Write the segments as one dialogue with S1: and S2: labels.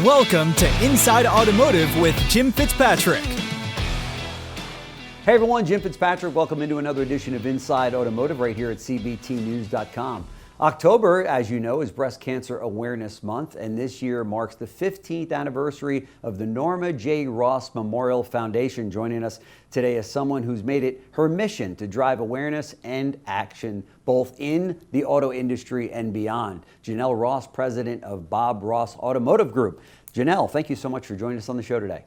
S1: Welcome to Inside Automotive with Jim Fitzpatrick.
S2: Hey everyone, Jim Fitzpatrick. Welcome into another edition of Inside Automotive right here at cbtnews.com. October, as you know, is Breast Cancer Awareness Month, and this year marks the 15th anniversary of the Norma J. Ross Memorial Foundation. Joining us today is someone who's made it her mission to drive awareness and action both in the auto industry and beyond. Jenell Ross, president of Bob Ross Automotive Group. Jenell, thank you so much for joining us on the show today.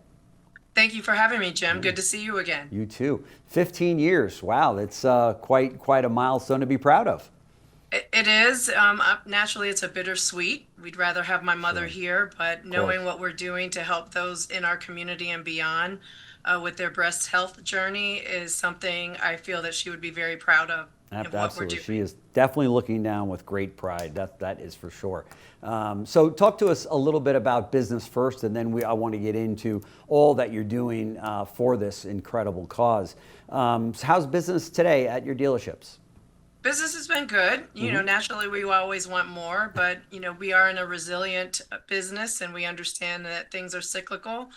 S3: Thank you for having me, Jim. Good to see you again.
S2: You too. 15 years. Wow, that's quite a milestone to be proud of.
S3: It is. Naturally, it's a bittersweet. We'd rather have my mother here, but knowing what we're doing to help those in our community and beyond with their breast health journey is something I feel that she would be very proud of.
S2: Absolutely. She is definitely looking down with great pride. That is for sure. So talk to us a little bit about business first, and then I want to get into all that you're doing for this incredible cause. So how's business today at your dealerships?
S3: Business has been good. You know, naturally we always want more, but we are in a resilient business and we understand that things are cyclical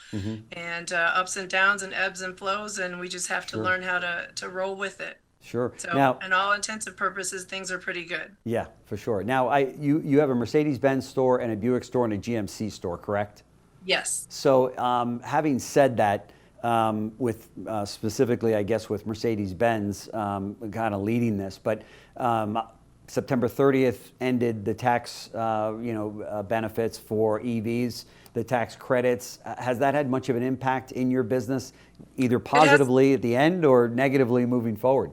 S3: and ups and downs and ebbs and flows, and we just have to learn how to roll with it.
S2: Sure.
S3: So,
S2: now,
S3: in all intents and purposes, things are pretty good.
S2: Yeah, for sure. Now, you have a Mercedes-Benz store and a Buick store and a GMC store, correct?
S3: Yes.
S2: So, having said that, with specifically, I guess, with Mercedes-Benz kind of leading this, but September 30th ended the tax, benefits for EVs, the tax credits. Has that had much of an impact in your business, either positively at the end or negatively moving forward?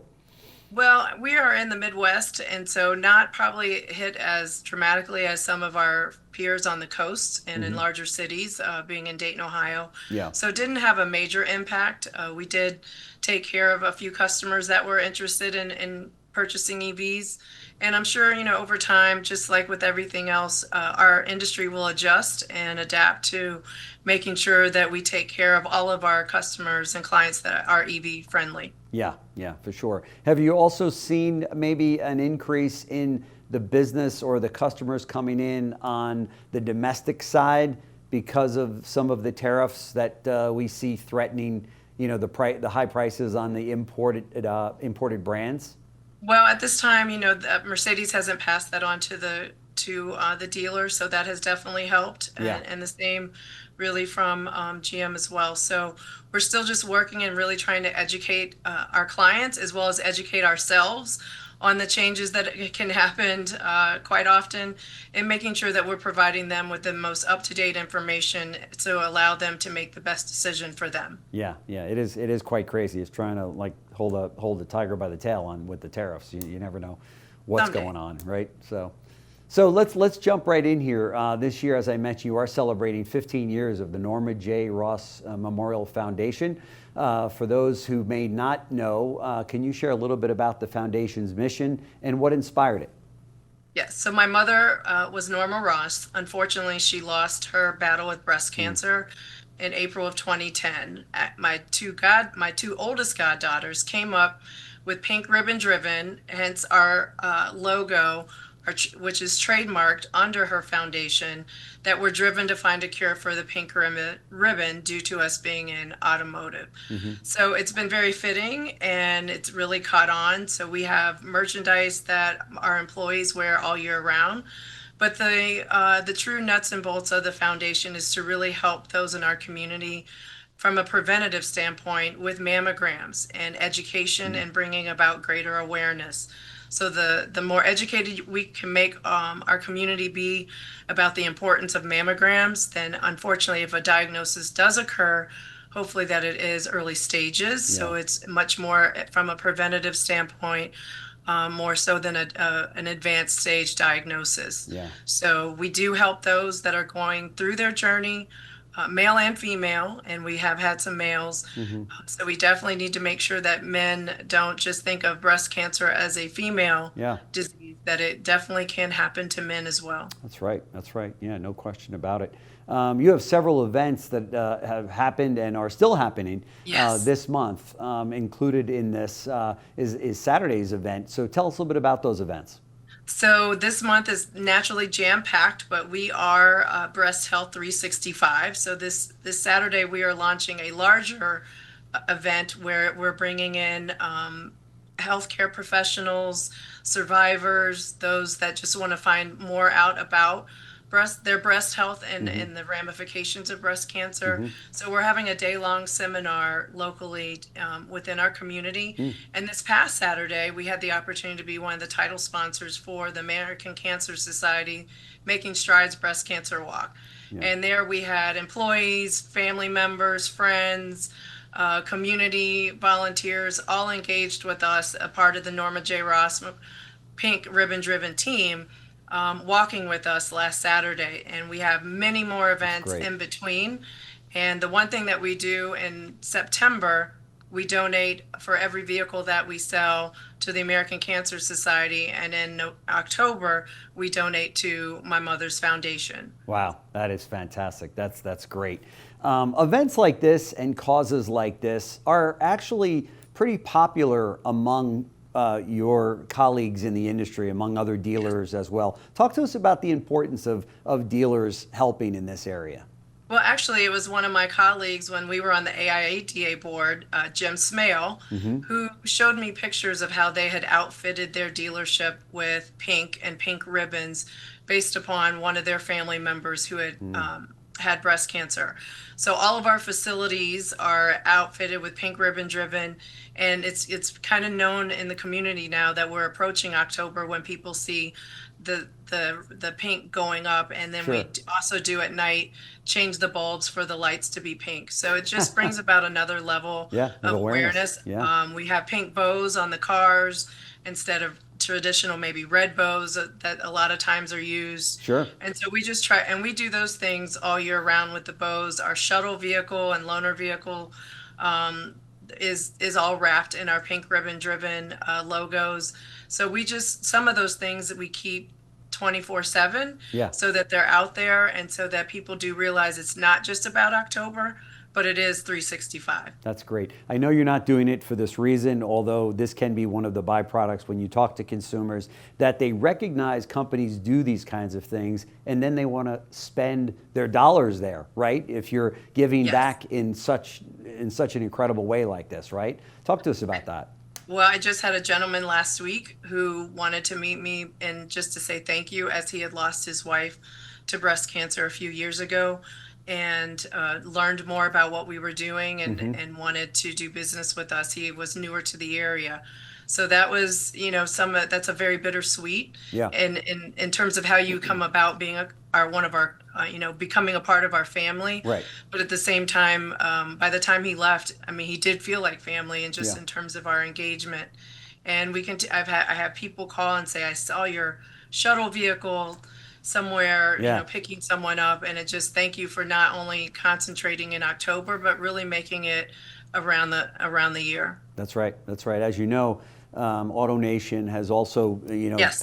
S3: Well, we are in the Midwest, and so not probably hit as dramatically as some of our peers on the coast and in larger cities, being in Dayton, Ohio.
S2: Yeah.
S3: So it didn't have a major impact. We did take care of a few customers that were interested in purchasing EVs. And I'm sure, over time, just like with everything else, our industry will adjust and adapt to making sure that we take care of all of our customers and clients that are EV friendly.
S2: Yeah, for sure. Have you also seen maybe an increase in the business or the customers coming in on the domestic side because of some of the tariffs that we see threatening, the high prices on the imported brands?
S3: Well, at this time, Mercedes hasn't passed that on to the dealer, so that has definitely helped, and the same really from GM as well. So we're still just working and really trying to educate our clients as well as educate ourselves on the changes that can happen quite often, and making sure that we're providing them with the most up-to-date information to allow them to make the best decision for them.
S2: Yeah, it is quite crazy. It's trying to hold the tiger by the tail with the tariffs. You never know what's going on, right? So let's jump right in here. This year, as I mentioned, you are celebrating 15 years of the Norma J. Ross Memorial Foundation. For those who may not know, can you share a little bit about the foundation's mission and what inspired it?
S3: Yes. So my mother was Norma Ross. Unfortunately, she lost her battle with breast cancer in April of 2010. My two oldest goddaughters came up with pink ribbon driven, hence our logo, which is trademarked under her foundation, that we're driven to find a cure for the pink ribbon due to us being in automotive. So it's been very fitting and it's really caught on. So we have merchandise that our employees wear all year round. But the true nuts and bolts of the foundation is to really help those in our community from a preventative standpoint with mammograms and education and bringing about greater awareness. So the more educated we can make our community be about the importance of mammograms, then unfortunately if a diagnosis does occur, hopefully that it is early stages. So it's much more from a preventative standpoint, more so than an advanced stage diagnosis. So we do help those that are going through their journey, male and female, and we have had some males. So we definitely need to make sure that men don't just think of breast cancer as a female disease, that it definitely can happen to men as well. That's
S2: right. Yeah, no question about it. You have several events that have happened and are still happening this month. Included in this is Saturday's event. So tell us a little bit about those events.
S3: So this month is naturally jam-packed, but we are Breast Health 365. So this Saturday we are launching a larger event where we're bringing in healthcare professionals, survivors, those that just want to find more out about their breast health and the ramifications of breast cancer. So we're having a day-long seminar locally within our community. And this past Saturday, we had the opportunity to be one of the title sponsors for the American Cancer Society Making Strides Breast Cancer Walk.
S2: Yeah.
S3: And there we had employees, family members, friends, community volunteers, all engaged with us, a part of the Norma J. Ross Pink Ribbon Driven team, walking with us last Saturday. And we have many more events in between. And the one thing that we do in September, we donate for every vehicle that we sell to the American Cancer Society. And in October, we donate to my mother's foundation.
S2: Wow, that is fantastic. That's great. Events like this and causes like this are actually pretty popular among your colleagues in the industry, among other dealers as well. Talk to us about the importance of dealers helping in this area.
S3: Well, actually, it was one of my colleagues when we were on the AIADA board, Jim Smale, who showed me pictures of how they had outfitted their dealership with pink and pink ribbons based upon one of their family members who had had breast cancer. So all of our facilities are outfitted with pink ribbon driven, and it's kind of known in the community now that we're approaching October when people see the pink going up, and then we also do at night change the bulbs for the lights to be pink. So it just brings about another level of awareness. We have pink bows on the cars instead of traditional maybe red bows that a lot of times are used. And so we just try, and we do those things all year round with the bows. Our shuttle vehicle and loaner vehicle is all wrapped in our pink ribbon driven logos. So we just, some of those things that we keep 24/7 so that they're out there and so that people do realize it's not just about October, but it is 365.
S2: That's great. I know you're not doing it for this reason, although this can be one of the byproducts when you talk to consumers, that they recognize companies do these kinds of things and then they want to spend their dollars there, right? If you're giving back in such an incredible way like this, right? Talk to us about that.
S3: Well, I just had a gentleman last week who wanted to meet me and just to say thank you, as he had lost his wife to breast cancer a few years ago, and learned more about what we were doing and wanted to do business with us. He was newer to the area. So that was, that's a very bittersweet. In terms of how you come about being one of our, becoming a part of our family.
S2: Right.
S3: But at the same time, by the time he left, I mean, he did feel like family, and just in terms of our engagement. And I have people call and say, I saw your shuttle vehicle somewhere, picking someone up, and it just, thank you for not only concentrating in October, but really making it around the year.
S2: That's right. That's right. As you know, AutoNation has also,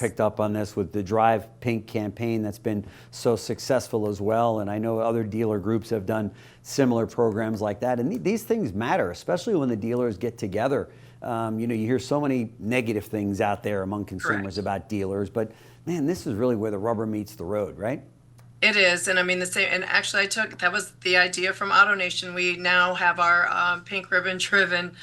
S2: picked up on this with the Drive Pink campaign that's been so successful as well. And I know other dealer groups have done similar programs like that. And these things matter, especially when the dealers get together. You hear so many negative things out there among consumers about dealers, but man, this is really where the rubber meets the road, right?
S3: It is, and I mean the same. And actually, that was the idea from AutoNation. We now have our pink ribbon driven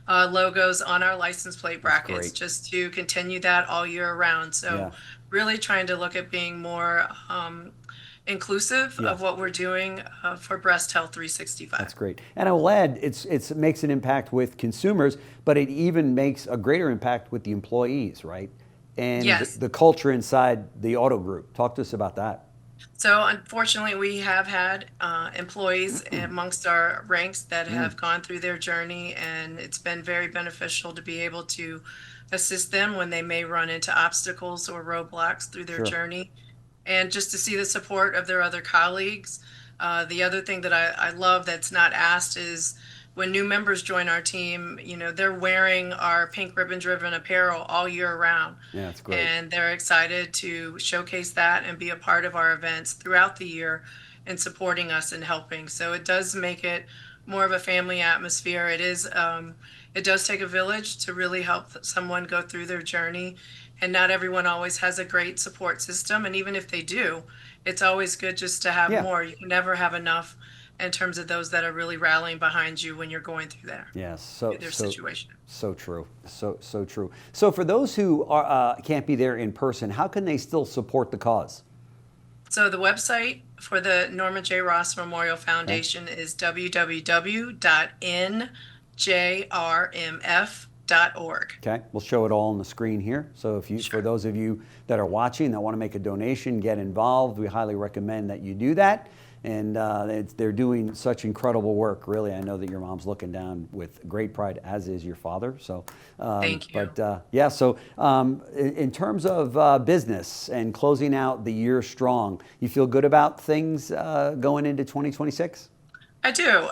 S3: logos on our license plate brackets, just to continue that all year round. So really trying to look at being more inclusive of what we're doing for Breast Health 365.
S2: That's great. And I will add, it makes an impact with consumers, but it even makes a greater impact with the employees, right? And the culture inside the auto group. Talk to us about that.
S3: So unfortunately, we have had employees amongst our ranks that have gone through their journey, and it's been very beneficial to be able to assist them when they may run into obstacles or roadblocks through their journey, and just to see the support of their other colleagues. The other thing that I love that's not asked is when new members join our team, they're wearing our pink ribbon driven apparel all year round.
S2: Yeah, that's great.
S3: And they're excited to showcase that and be a part of our events throughout the year and supporting us and helping. So it does make it more of a family atmosphere. It is it does take a village to really help someone go through their journey. And not everyone always has a great support system. And even if they do, it's always good just to have
S2: Yeah.
S3: more. You can never have enough in terms of those that are really rallying behind you when you're going through there.
S2: Yes,
S3: Their situation.
S2: so true, so true. So for those who can't be there in person, how can they still support the cause?
S3: So the website for the Norma J. Ross Memorial Foundation is www.njrmf.org.
S2: Okay, we'll show it all on the screen here. So if you, for those of you that are watching that want to make a donation, get involved, we highly recommend that you do that. And they're doing such incredible work. Really, I know that your mom's looking down with great pride, as is your father. So,
S3: Thank you.
S2: But yeah, so in terms of business and closing out the year strong, you feel good about things going into 2026?
S3: I do.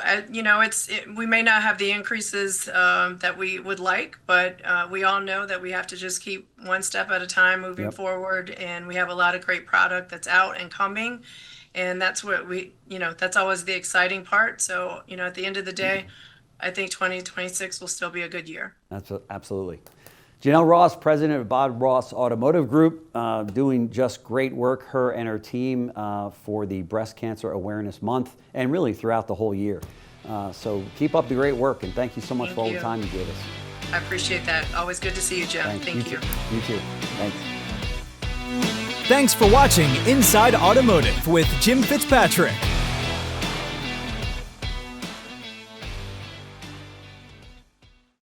S3: We may not have the increases that we would like, but we all know that we have to just keep one step at a time moving forward. And we have a lot of great product that's out and coming. And that's what that's always the exciting part. So, at the end of the day, I think 2026 will still be a good year.
S2: Absolutely. Jenell Ross, president of Bob Ross Automotive Group, doing just great work, her and her team, for the Breast Cancer Awareness Month and really throughout the whole year. So keep up the great work, and thank you so much for all the time you gave us.
S3: I appreciate that. Always good to see you, Jim. Thank you.
S2: You too. Thanks.
S1: Thanks for watching Inside Automotive with Jim Fitzpatrick.